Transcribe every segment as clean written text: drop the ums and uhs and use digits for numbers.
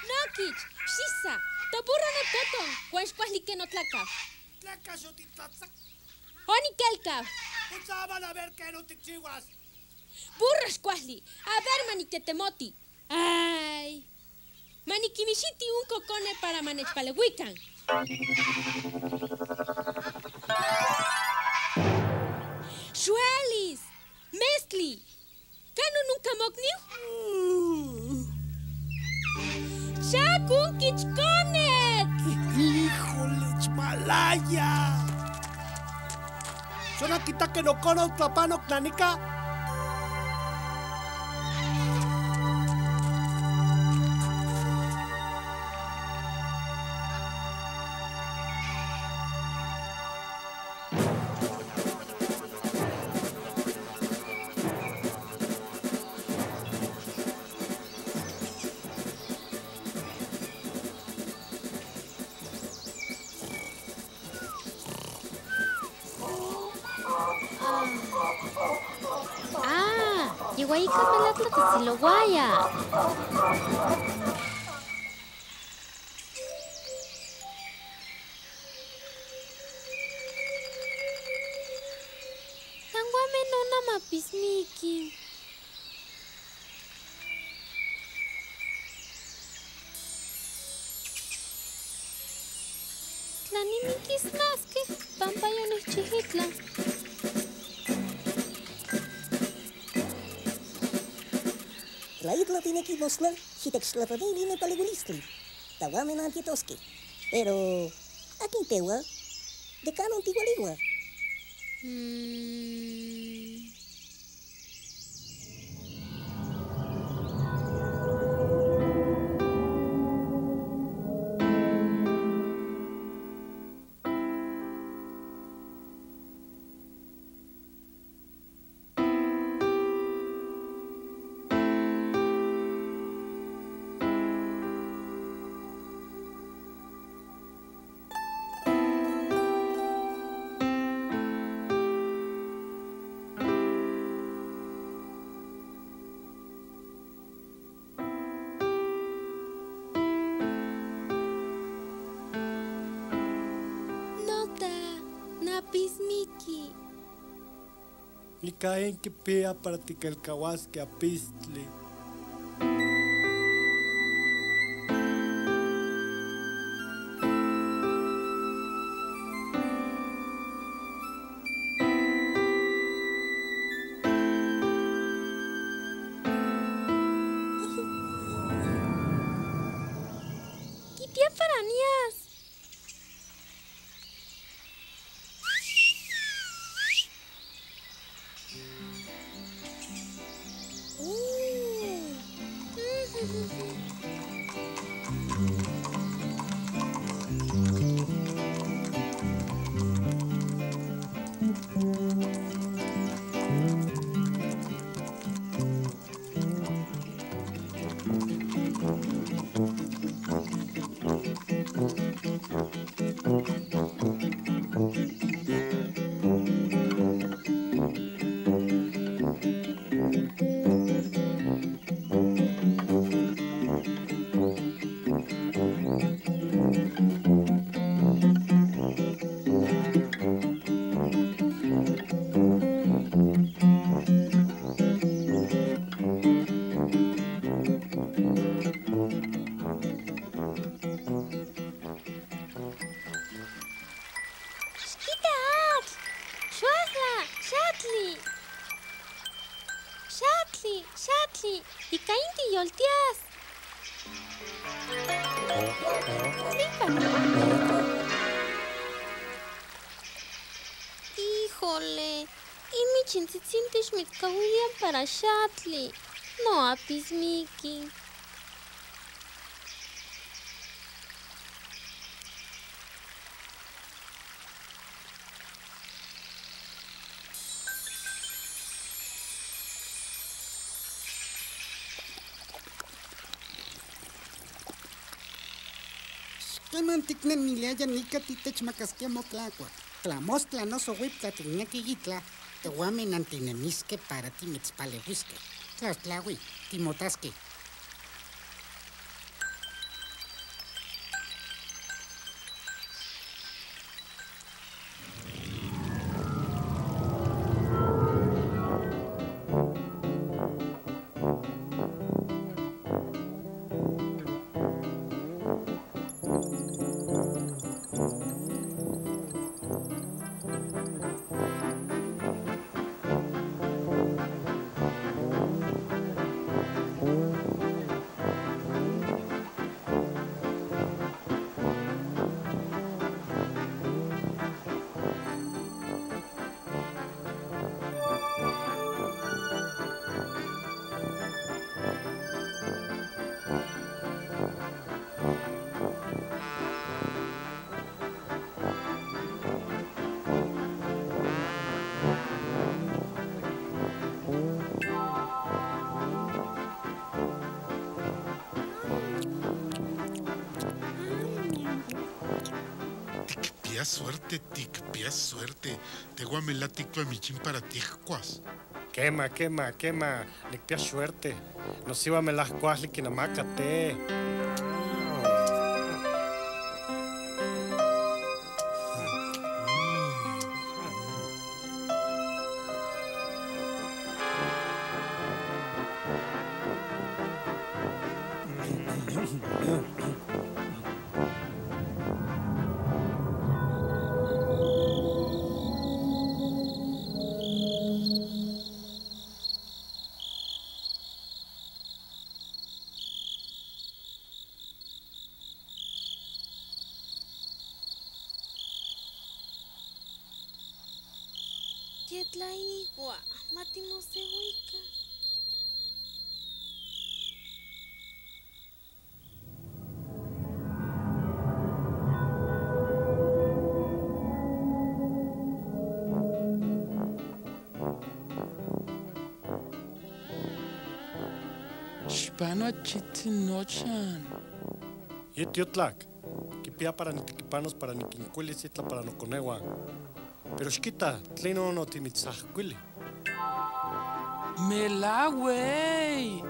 Nokich, Shisa, Toburra no Toto, Cuenchcuasli que no tlaca. Tlaca, Xotitlatzac. Oni kelka. Puchaban a ver que no te chihuas. Burras Cuasli, a ver manitetemoti. Ay. Maniquimishiti un cocone para manechpalehuican. Xuelis, Mestli, ¿Cano nunca mocniu? ¡Shakun kichkonet! ¡Híjole, Chmalaya! ¿Suena quita que no cono tlapano knanica? Igual camelatlo que si lo guaya. Tanguame no namapismiki. Tlanimikis naske, pampayones chihitla. La isla tiene que mostrar si te extratamini me palegulistri. Tawame na antitoski. Pero, aquí en Tewa, de canon tigualigua. Napismiki. Ni caen que pea para tica el cahuasque a pistle. Kitia paranías. Shatli, y caínti yoltias. chintzitzintish mitzkawilian para xatli. No apis Miki. Keman tiknen milaya nika titech makaskia motlacua. Tlamostla no sohuiptla tiñaki yitla, tehuamen antinemisque para ti mitzpalehuisque. Tlawi, timotasque. Pia suerte. Te guamelatic michin para tijuas. Quema. Licpia suerte. Nos iba a me las cuas liquinamacate. Yetlaigua, matimosehuica. Spano chitzinochan. Yetiotlak. Kipia para nitiquipanos para niquincuilis itla para no conegua. Pero chiquita, tleno no timitzahcuili. Mela, güey.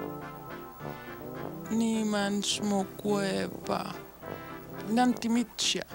Ni manchmocuepa. Nantimicha.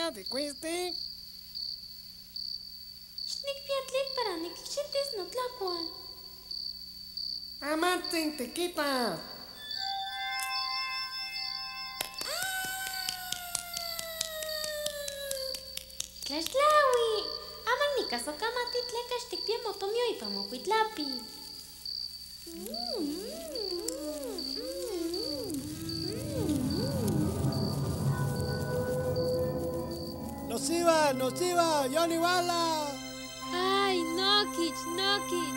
¿Te cueste? Xnicpiatlik para niquichitis notlacual. Amatzen, te quita. Tlaxtlaui, aman nicasokamati tleca xticpia motomio y pamocuitlapi. Nos iba, Johnny Wala. Ay, Ay, Nokich, Nokich.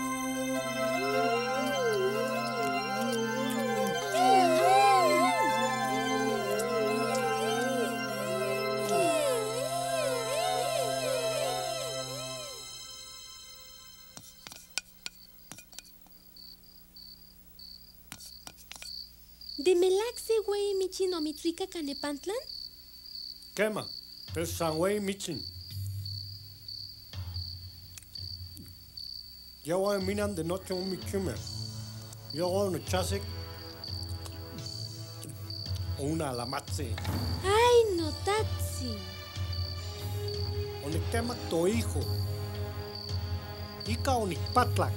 ¿De Melaxe, güey, Michin o Mitrica Canepantlan? Quema, pero Sanway Michin. Ya voy a minan de noche un michume. Yo voy a un chasek o una alamatze. Ay, notatsi. Onectema to hijo. Ika onicpatlak.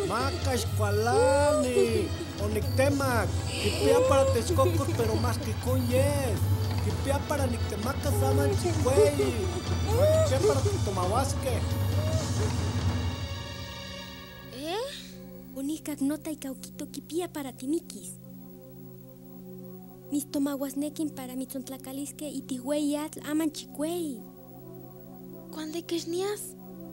Maca escualane. Onectema. Kipia para tescocos, pero más que con yes. Kipia para nictemaca saman chihuey. Kipia para tomahuasque. Onikak nota y cauquito kipia para timikis. Mis tomahuasnekin para mitzontlacalisque y tihueyatl aman chicuey. ¿Cuándo quechnias?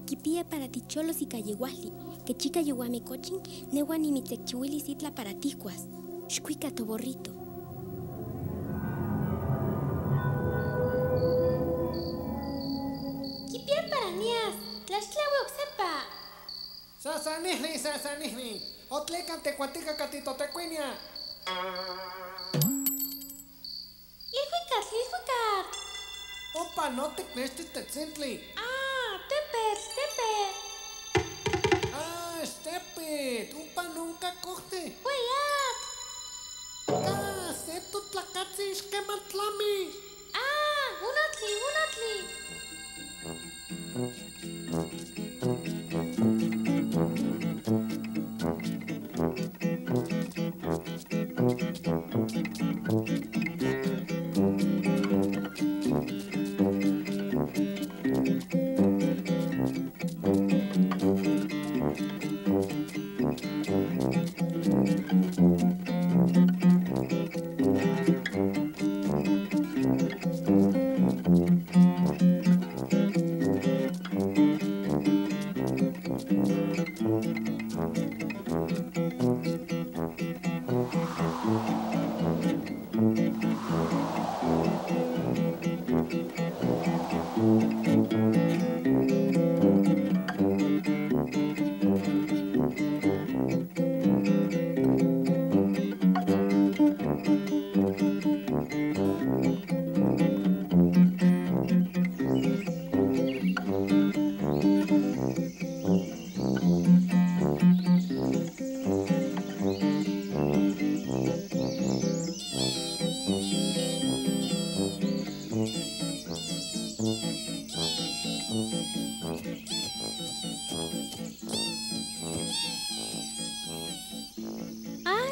Kipia para ticholos y callehuahli, que chica yehuame cochin, newan y mitzekchihuilis itla para ticuas. Xcuica toborrito. Kipia para nias, tlaxtlawe oxepa. Sasanihni. Otlecan tecuatica catito tecuinia. Ilhuicat. Opa, no te crees tetzintli. Ah, teper. Ah, estepet. Upa nunca coste. Hueyat. Ah, septo tlacatzi esquematlami. Ah, unatli.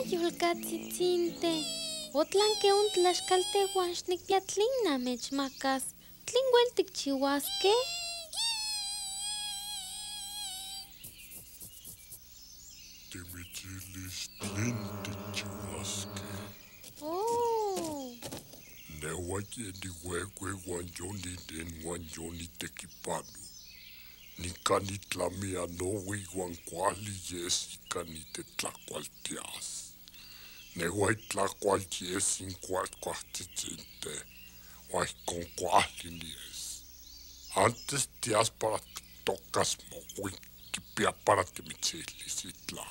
Yolcatzitinte. Otlan que un tlaxcaltehuan xnicpiatlin namechmacas. ¿Tlin uel tikchiuasque? Timichilis tlin tikchiuasque. Oh. Nehuayeni huehue guanyoni den guanyoni tequipano. Nikani tlamia nowi guancuali yes ikani te tlacualtias. Nehuay tlacualties in cualcuachtitinte. Huay con cualinies. Antes tias para tocas mohui kipia para timichilis itla.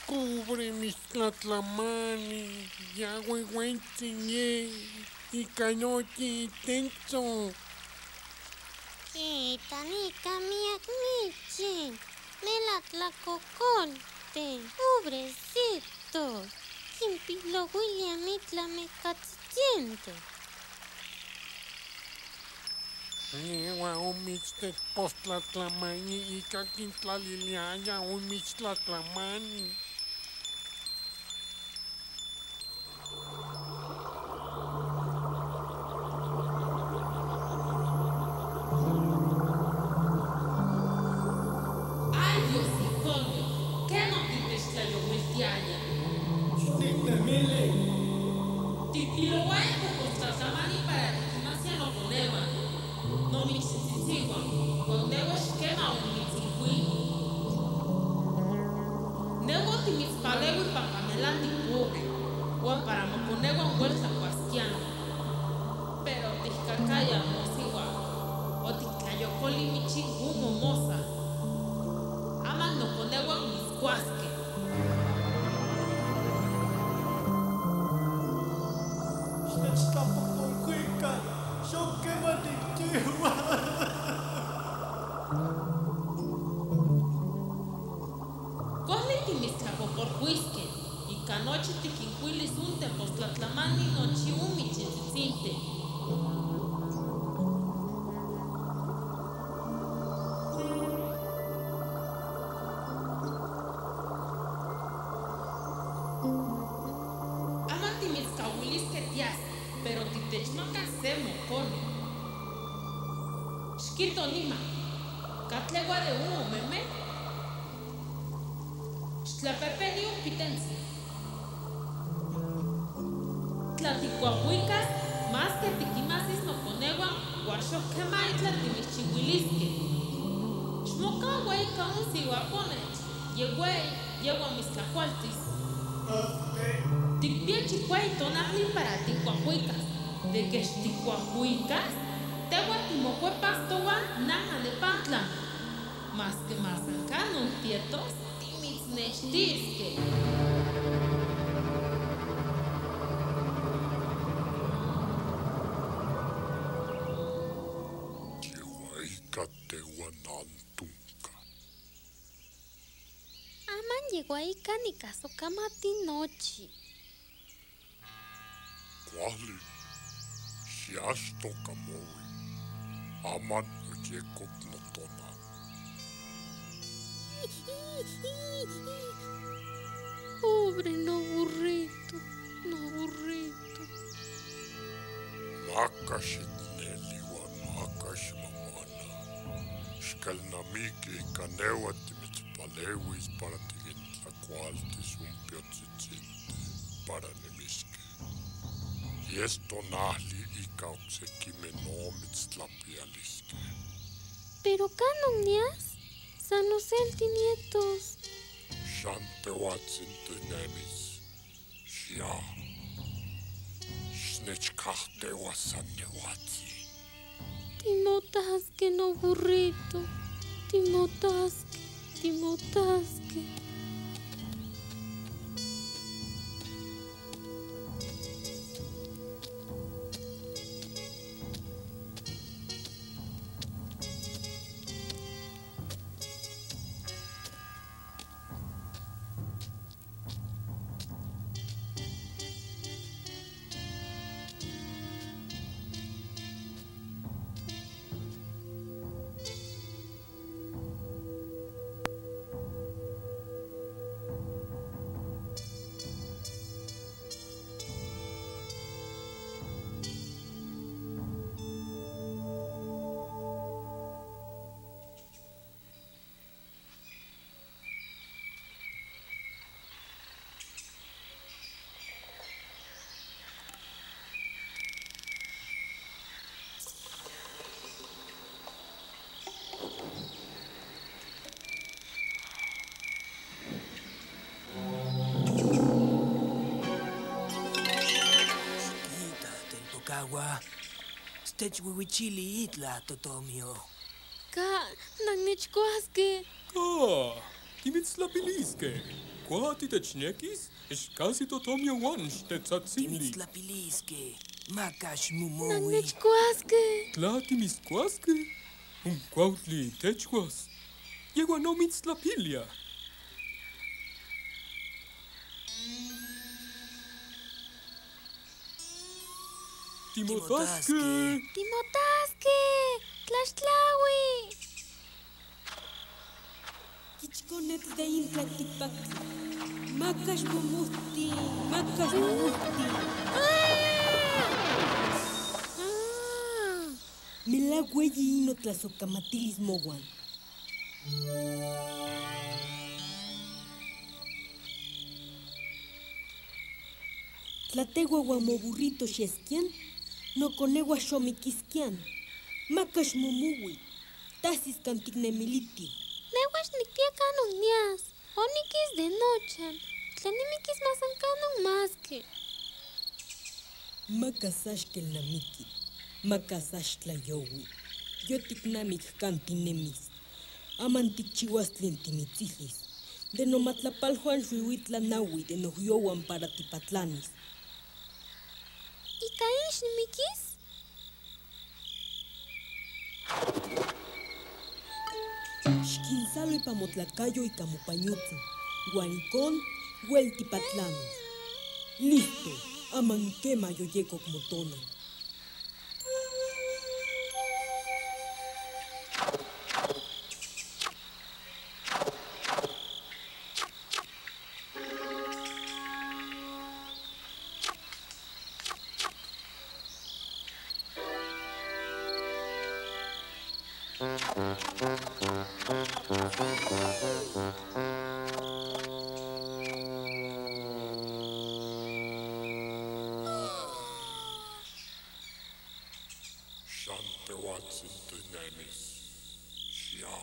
Cubre mis tlatlamani, yahuehuentinye, y canochi tenso. Tanica miak michin. Me la tlacoconte. Pobrecito. Kimpilo William itla me catzitiente. Ewa un michte postlatlamani, y caquintlaliliaya un michtlatlamani. Tipiloguay Tlatamani para Timasia no Conewa. No Michitigua. Conewa Schema o Mitigui. Nego Timispalewi Papamela Tipuque. O para Moconewa un huelza cuasquiano. Pero Tizcacaya Mosigua. O Ticlayocoli Michigu Momosa. Aman no Conewa Miscuasque. Cosle timiscapo por huisque, y canoche tiquincuilis unte postlatlamani nochi umichitzinte. Ama timiscahuilis que tias, pero titechmaca se mocone. Shkito nima, catlegua de humo meme. Tlapepe ni un pitense. Tlaticuahuicas, más que tiquimasis no conegua, guaxo quema y tlatimichihuilisque. Xmoca güey caun sihuaponech, yegua mis cacualtis. Ticpie chicuey tonahli para ticuahuicas, de que ticuahuicas, tegua timocuepas towa naja de pantla. Más que más acá no tietos. Nechtisque. Chihuahua tehuanantunca. Aman llegó ahí canicas o camati noche. Cuali, siasto camowi. Aman oyekot notonan. Pobre no burrito, no burrito. Makash neliwa, makash mamana. Xcalnamique y canewa timitzpalewis para tigintlacualtis un piotzitzinte para nemisque. Y esto nahli y cauxequime no mitztlapialisque. Pero canonias, sanosel nietos. Xantehuatzinte nemis. Xia. Xnechcachtewa sannehuatzi. Timotasque no burrito, timotasque, timotasque. Agua. Stech wiwichili itla totomio. Ka, nagnichkoaske. Ka, timitzlapiliske. Kwa titechnekis, casi totomio wan stetzatzili. Timitzlapiliske. Makash mumowi. Nagnichkoaske. Tla timisquasque. Un cuautli techquas. Yegua no mitzlapilia. Timotasque. Timotasque. Tlaxtlawi. Kichkonet de impla tipakli. Makash mumusti. Makash mumusti. Milagüeyi ino tlazocamatilis moguan. Tlategua guamoburrito xesquian, no conegua xomiquisquian. Macas mumuwi, tasis cantignemiliti. Nehuax nicpia canon nias, oniquis de nochan, tlanimiquis masan canon masque. Macasax kelnamiki, macasax tlayowi, yoticnamic cantinemis. Aman ticchiuas tlen timitzilis. De nomatlapalhuan xuihuitlanaui de nohyowan para tipatlanis. ¿Y caíx nimiquis? Xquinsalo ipa motlacayo y camopañutzin. Guanicón, hueltipatlanis. Listo, amanquema yoyecoc motona. Xanteuatzin tinemis. Xia.